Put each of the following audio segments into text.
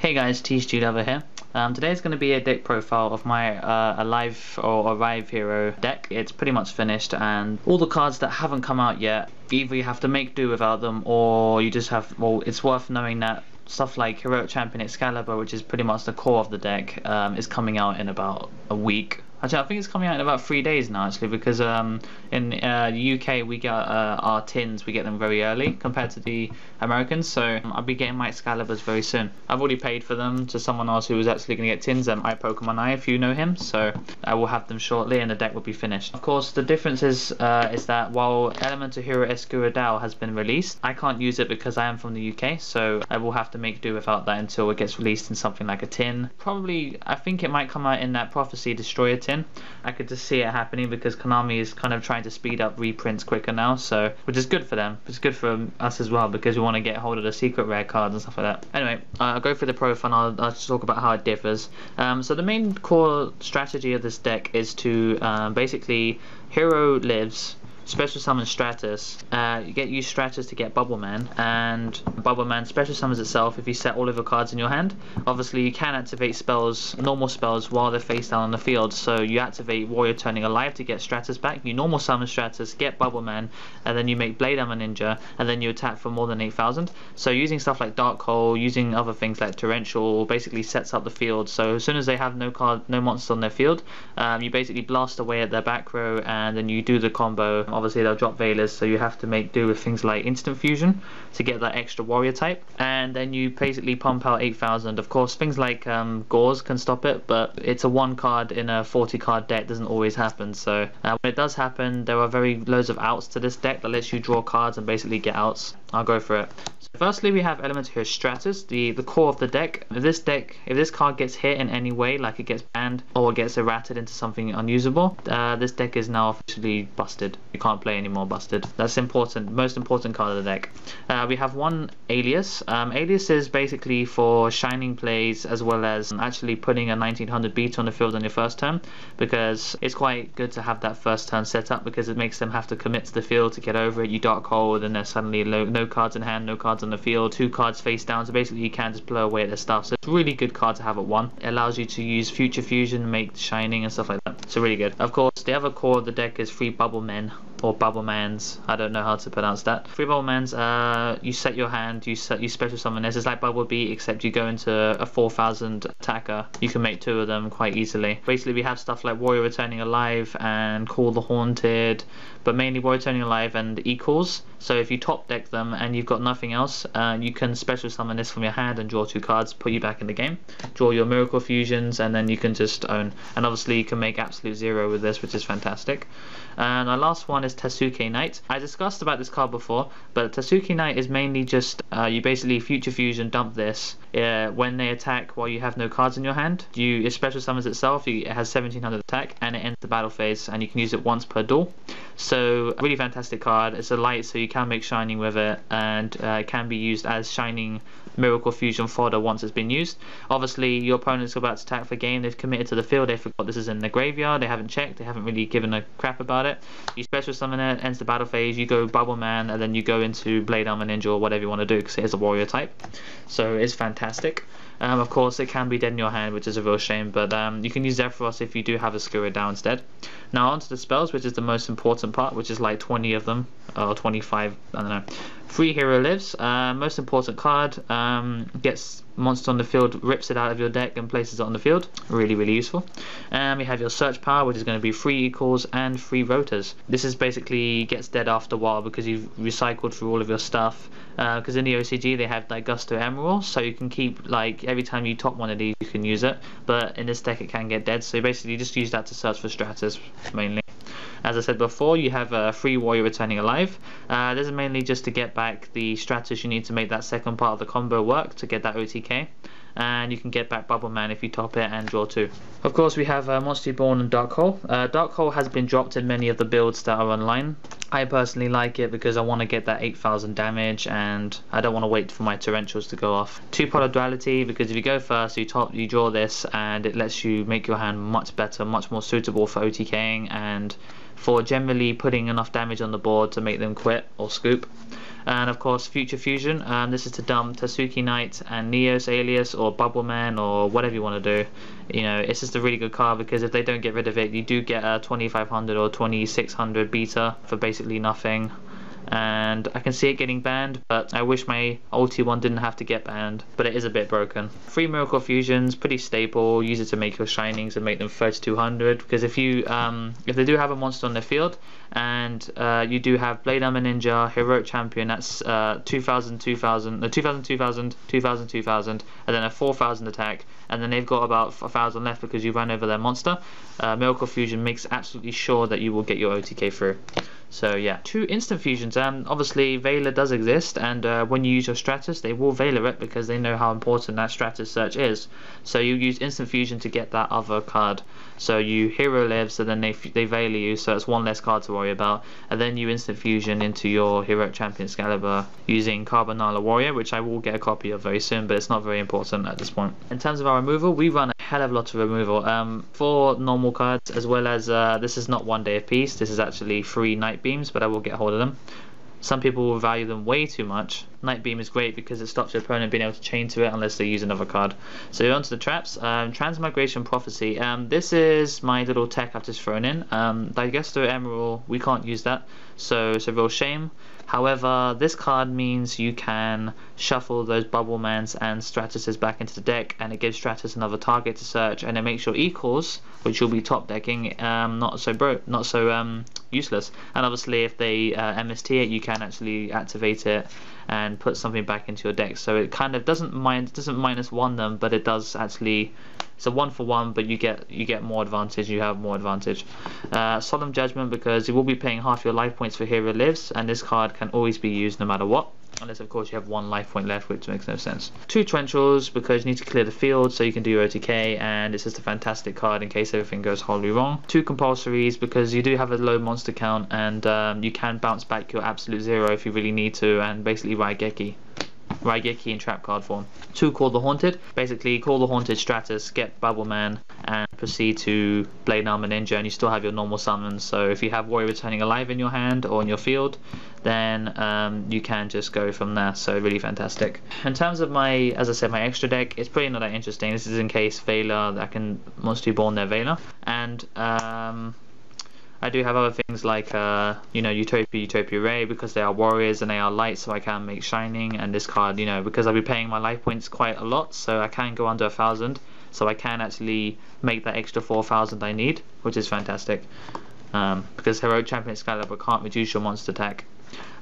Hey guys, TCGLover here. Today's going to be a deck profile of my Alive or Arrive Hero deck. It's pretty much finished, and all the cards that haven't come out yet, either you have to make do without them, or you just have, well, it's worth knowing that stuff like Heroic Champion Excalibur, which is pretty much the core of the deck, is coming out in about a week. Actually, I think it's coming out in about 3 days now, actually, because in the UK we get our tins, we get them very early compared to the Americans, so I'll be getting my Excaliburs very soon. I've already paid for them to someone else who was actually going to get tins, iPokemon, if you know him, so I will have them shortly and the deck will be finished. Of course, the difference is that while Elemental Hero Escuridao has been released, I can't use it because I am from the UK, so I will have to make do without that until it gets released in something like a tin. Probably, I think it might come out in that Prophecy Destroyer tin. I could just see it happening because Konami is kind of trying to speed up reprints quicker now, so which is good for them. It's good for us as well because we want to get hold of the secret rare cards and stuff like that. Anyway, I'll go through the profile and I'll talk about how it differs. So the main core strategy of this deck is to basically hero lives, special summon Stratus, you use Stratus to get Bubble Man, and Bubble Man special summons itself if you set all of your cards in your hand. Obviously you can activate spells, normal spells, while they're face down on the field, so you activate Warrior Turning Alive to get Stratus back, you normal summon Stratus, get Bubble Man, and then you make Blade Armor Ninja, and then you attack for more than 8,000. So using stuff like Dark Hole, using other things like Torrential, basically sets up the field, so as soon as they have no monsters on their field, you basically blast away at their back row, and then you do the combo. Obviously they'll drop Veilers, so you have to make do with things like Instant Fusion to get that extra warrior type, and then you basically pump out 8,000. Of course things like Gauze can stop it, but it's a 1 card in a 40 card deck, doesn't always happen, so when it does happen there are loads of outs to this deck that lets you draw cards and basically get outs. I'll go for it. So firstly we have Elemental Hero Stratus, the core of the deck. If this card gets hit in any way, like it gets banned or gets errated into something unusable, this deck is now officially busted. You can't play anymore, busted. That's important, most important card of the deck. We have one Alias. Alias is basically for shining plays as well as actually putting a 1900 beat on the field on your first turn, because it's quite good to have that first turn set up because it makes them have to commit to the field to get over it. You Dark Hole, then there's suddenly no cards in hand, no cards on the field, 2 cards face down, so basically you can just blow away at their stuff. So it's a really good card to have at 1. It allows you to use Future Fusion, make shining and stuff like that. So really good. Of course the other core of the deck is 3 Bubble Men, or Bubble Mans, I don't know how to pronounce that. 3 Bubble Mans, you set your hand, you special summon this. It's like Bubble Beat, except you go into a 4,000 attacker. You can make 2 of them quite easily. Basically we have stuff like Warrior Returning Alive and Call the Haunted, but mainly Warrior Returning Alive and equals. So if you top deck them and you've got nothing else, you can special summon this from your hand and draw 2 cards, put you back in the game, draw your Miracle Fusions, and then you can just own. And obviously you can make Absolute Zero with this, which is fantastic. And our last one is Tasuke Knight. I discussed about this card before, but Tasuke Knight is mainly just you basically Future Fusion, dump this. When they attack while you have no cards in your hand, it special summons itself. It has 1700 attack and it ends the battle phase, and you can use it once per duel. So really fantastic card. It's a light, so you can make shining with it, and it can be used as shining Miracle Fusion fodder once it's been used. Obviously your opponent's about to attack for game, they've committed to the field, they forgot this is in the graveyard, they haven't checked, they haven't really given a crap about it. You special summon it, ends the battle phase, you go Bubble Man, and then you go into Blade Armor Ninja or whatever you want to do because it is a warrior type. So it's fantastic. Of course it can be dead in your hand, which is a real shame, but you can use Zephyros if you do have a Escuridao instead. Now onto the spells, which is the most important part, which is like 20 of them, or 25, I don't know. 3 Hero Lives, most important card, gets monster on the field, rips it out of your deck and places it on the field. Really useful. And we have your Search Power, which is going to be 3 equals and 3 rotors. This is basically gets dead after a while because you've recycled through all of your stuff, because in the OCG they have like Gusto Emerald, so you can keep, like, every time you top one of these you can use it, but in this deck it can get dead, so you basically just use that to search for Stratus mainly. As I said before, you have 3 Warrior Returning Alive. This is mainly just to get back the Stratus you need to make that second part of the combo work to get that OTK. And you can get back Bubble Man if you top it and draw 2. Of course we have Monster Born and Dark Hole. Dark Hole has been dropped in many of the builds that are online. I personally like it because I want to get that 8,000 damage and I don't want to wait for my Torrentials to go off. 2-Polar Duality, because if you go first, you draw this and it lets you make your hand much better, much more suitable for OTKing and for generally putting enough damage on the board to make them quit or scoop. And of course Future Fusion, this is to dump Tasuki Knight and Neos Alias or Bubble Man or whatever you want to do. You know, it's just a really good card because if they don't get rid of it, you do get a 2500 or 2600 beta for basically nothing. And I can see it getting banned, but I wish my ulti one didn't have to get banned, but it is a bit broken. 3 Miracle Fusions, pretty stable. Use it to make your Shinings and make them 3200, because if you if they do have a monster on their field and you do have Blade Armor Ninja, Heroic Champion, that's 2000, 2000, 2000, 2000, 2000, 2000, and then a 4000 attack, and then they've got about 1000 left because you ran over their monster. Miracle Fusion makes absolutely sure that you will get your OTK through. So yeah, 2 instant fusions. Obviously Veiler does exist, and when you use your Stratus, they will Veiler it because they know how important that Stratus search is. So you use instant fusion to get that other card. So you hero lives, and then they Veiler you, so it's 1 less card to worry about. And then you instant fusion into your Heroic Champion Excalibur using Carbonala Warrior, which I will get a copy of very soon, but it's not very important at this point. In terms of our removal, we run a hell of a lot of removal. 4 normal cards, as well as this is not 1 day of peace. This is actually 3 Night Beams, but I will get hold of them. Some people will value them way too much. Night Beam is great because it stops your opponent being able to chain to it unless they use another card. So on to the traps. Transmigration Prophecy. This is my little tech I've just thrown in. Digester Emerald, we can't use that, so it's a real shame. However, this card means you can shuffle those Bubble Mans and Stratuses back into the deck, and it gives Stratus another target to search, and it makes your equals, which you'll be top decking, not so useless. And obviously, if they MST it, you can actually activate it and put something back into your deck. So it kind of doesn't -1 them, but it does actually. It's a 1-for-1, but you get more advantage. You have more advantage. Solemn Judgment, because you will be paying half your life points for Hero Lives, and this card can always be used no matter what, unless of course you have 1 life point left, which makes no sense. 2 Trenchals, because you need to clear the field so you can do your OTK, and it's just a fantastic card in case everything goes horribly wrong. 2 Compulsories, because you do have a low monster count, and you can bounce back your absolute 0 if you really need to, and basically Raigeki in trap card form. 2 Call the Haunted, basically Call the Haunted Stratus, get Bubble Man, and proceed to Blade Armor Ninja, and you still have your normal summons. So if you have Warrior Returning Alive in your hand or in your field, then you can just go from there. So really fantastic. In terms of my, as I said, my extra deck, it's pretty not that interesting. This is in case Veiler, that can Monster Born their Veiler, and I do have other things like you know, Utopia Ray, because they are warriors and they are light, so I can make Shining. And this card, you know, because I'll be paying my life points quite a lot, so I can go under 1000, so I can actually make that extra 4000 I need, which is fantastic. Because Heroic Champion Excalibur can't reduce your monster attack.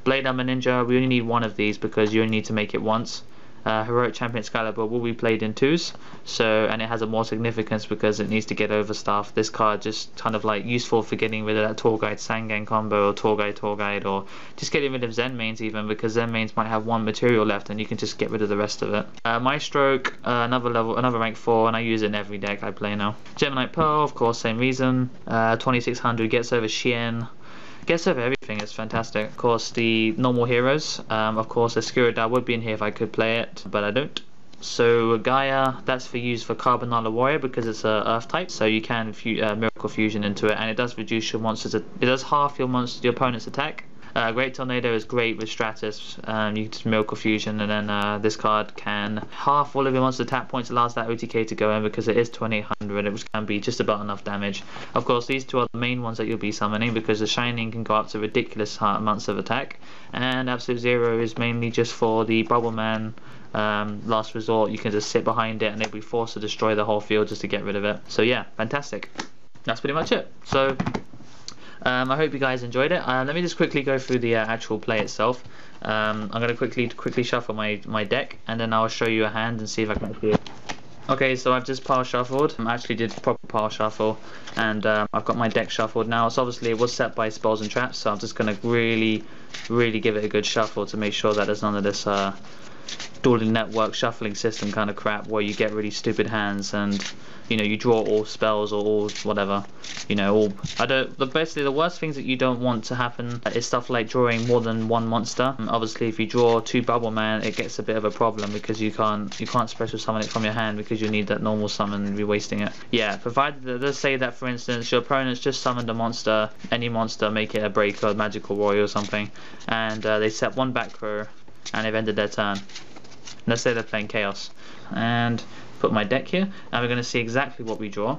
Blade Armor Ninja, we only need 1 of these because you only need to make it once. Heroic Champion Excalibur will be played in 2s, so, and it has a more significance because it needs to get over stuff. This card just kind of like useful for getting rid of that Tour Guide Sangan combo, or Tour Guide, or just getting rid of Zen mains even, because Zen mains might have 1 material left and you can just get rid of the rest of it. My Stroke, another rank 4, and I use it in every deck I play now. Gemini Pearl, of course, same reason. 2600 gets over Shien. Gets over everything, it's fantastic. Of course, the normal heroes. Of course, Escuridao would be in here if I could play it, but I don't. So Gaia, that's for use for Carbonala Warrior because it's a Earth type, so you can Miracle Fusion into it, and it does reduce your monsters. It does half your opponent's attack. Great Tornado is great with Stratus. You can just Miracle Fusion, and then this card can half all of your monster attack points, allows that OTK to go in because it is 2800, which can be just about enough damage. Of course, these 2 are the main ones that you'll be summoning because the Shining can go up to ridiculous amounts of attack, and Absolute Zero is mainly just for the Bubble Man. Last resort, you can just sit behind it and they'll be forced to destroy the whole field just to get rid of it. So yeah, fantastic. That's pretty much it. So I hope you guys enjoyed it. Let me just quickly go through the actual play itself. I'm going to quickly shuffle my deck, and then I'll show you a hand and see if I can do it. Okay, so I've just pile shuffled. I actually did proper pile shuffle, and I've got my deck shuffled now. So obviously it was set by spells and traps, so I'm just going to really give it a good shuffle to make sure that there's none of this dueling network shuffling system kind of crap where you get really stupid hands and you draw all spells or all whatever, basically the worst things that you don't want to happen is stuff like drawing more than one monster. Obviously if you draw 2 Bubble Man, it gets a bit of a problem because you can't special summon it from your hand because you need that normal summon and be wasting it. Yeah, provided let's say that for instance your opponent's just summoned a monster, any monster, make it a breaker, a magical warrior or something, and they set 1 back row and they've ended their turn. Let's say they're playing Chaos, and put my deck here, and we're going to see exactly what we draw.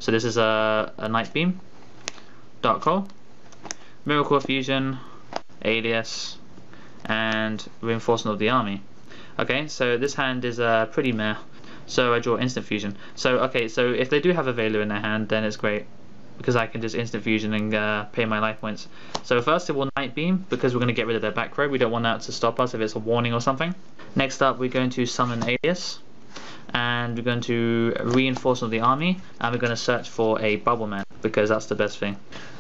So this is a Night Beam, Dark Hole, Miracle Fusion, Alias, and Reinforcement of the Army. Okay, so this hand is pretty meh, so I draw Instant Fusion. So okay, so if they do have a Veiler in their hand, then it's great, because I can just Instant Fusion and pay my life points. So first of all, Night Beam, because we're going to get rid of their back row. We don't want that to stop us if it's a warning or something. Next up, we're going to summon Alias, and we're going to Reinforcement of the Army, and we're going to search for a Bubble Man, because that's the best thing.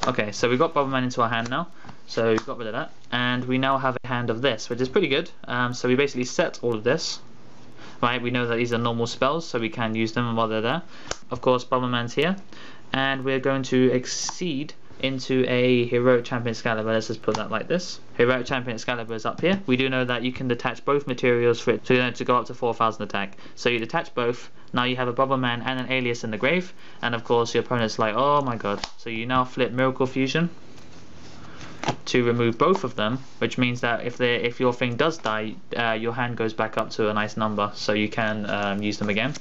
Okay, so we've got Bubble Man into our hand now, so we've got rid of that, and we now have a hand of this, which is pretty good. So we basically set all of this. Right, we know that these are normal spells, so we can use them while they're there. Of course, Bubble Man's here, and we're going to exceed into a Heroic Champion Excalibur. Let's just put that like this. Heroic Champion Excalibur is up here. We do know that you can detach both materials for it to go up to 4,000 attack. So you detach both. Now you have a Bubble Man and an Alias in the grave, and of course your opponent's like, oh my god. So you now flip Miracle Fusion to remove both of them, which means that if your thing does die, your hand goes back up to a nice number, so you can use them again.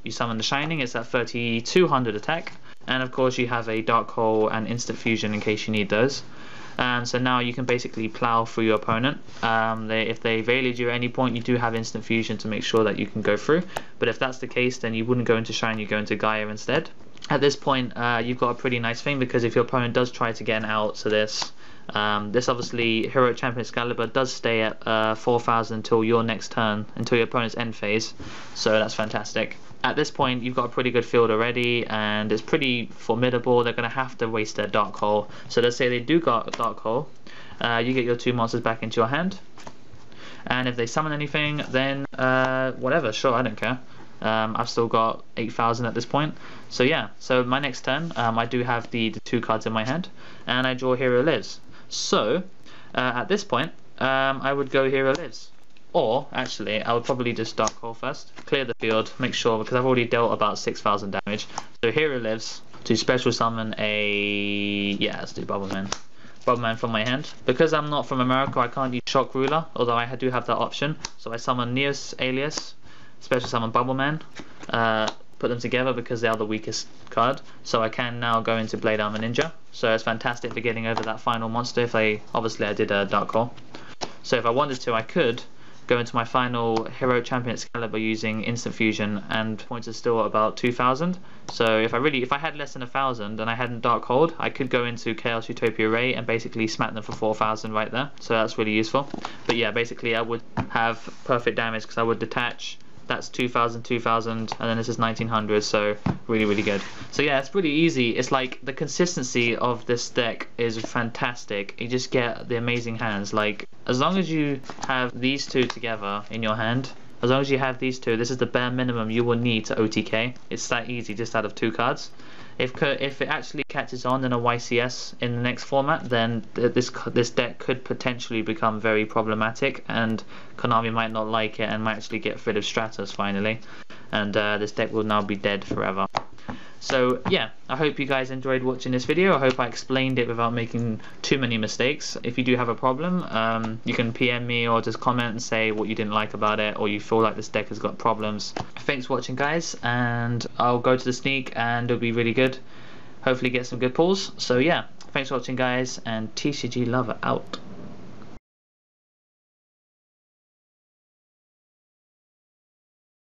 You summon the Shining, it's at 3,200 attack, and of course you have a Dark Hole and Instant Fusion in case you need those. So now you can basically plow through your opponent. If they Veiled you at any point, you do have Instant Fusion to make sure that you can go through, but if that's the case, then you wouldn't go into Shine, you go into Gaia instead. At this point, you've got a pretty nice thing, because if your opponent does try to get out to this, this obviously Heroic Champion Excalibur does stay at 4,000 until your next turn, until your opponent's end phase, so that's fantastic. At this point you've got a pretty good field already, and it's pretty formidable. They're going to have to waste their Dark Hole, so let's say they do got Dark Hole, you get your 2 monsters back into your hand, and if they summon anything, then whatever, sure, I don't care. I've still got 8,000 at this point, so yeah. So my next turn, I do have the 2 cards in my hand, and I draw Hero Lives. So at this point, I would go Hero Lives, or actually I would probably just Dark Hole first, clear the field, make sure, because I've already dealt about 6,000 damage. So Hero Lives to special summon let's do Bubble Man from my hand. Because I'm not from America, I can't use Shock Ruler, although I do have that option. So I summon Neos Alias, special summon Bubble Man, put them together because they are the weakest card. So I can now go into Blade Armor Ninja. So it's fantastic for getting over that final monster. Obviously I did a Dark Hole. So if I wanted to, I could go into my final Hero Champion Excalibur using Instant Fusion, and points are still at about 2,000. So if I had less than 1,000 and I hadn't Dark Hold, I could go into Chaos Utopia Ray and basically smack them for 4,000 right there. So that's really useful. But yeah, basically I would have perfect damage because I would detach. That's 2,000, 2,000, and then this is 1,900, so really, really good. So yeah, it's pretty easy. It's like the consistency of this deck is fantastic. You just get the amazing hands. Like, as long as you have these 2 together in your hand, as long as you have these 2, this is the bare minimum you will need to OTK. It's that easy, just out of 2 cards. If it actually catches on in a YCS in the next format, then this deck could potentially become very problematic, and Konami might not like it and might actually get rid of Stratos finally, and this deck will now be dead forever. So yeah, I hope you guys enjoyed watching this video. I hope I explained it without making too many mistakes. If you do have a problem, you can PM me or just comment and say what you didn't like about it, or you feel like this deck has got problems. Thanks for watching, guys, and I'll go to the sneak and it'll be really good. Hopefully get some good pulls. So yeah, thanks for watching, guys, and TCGLover out.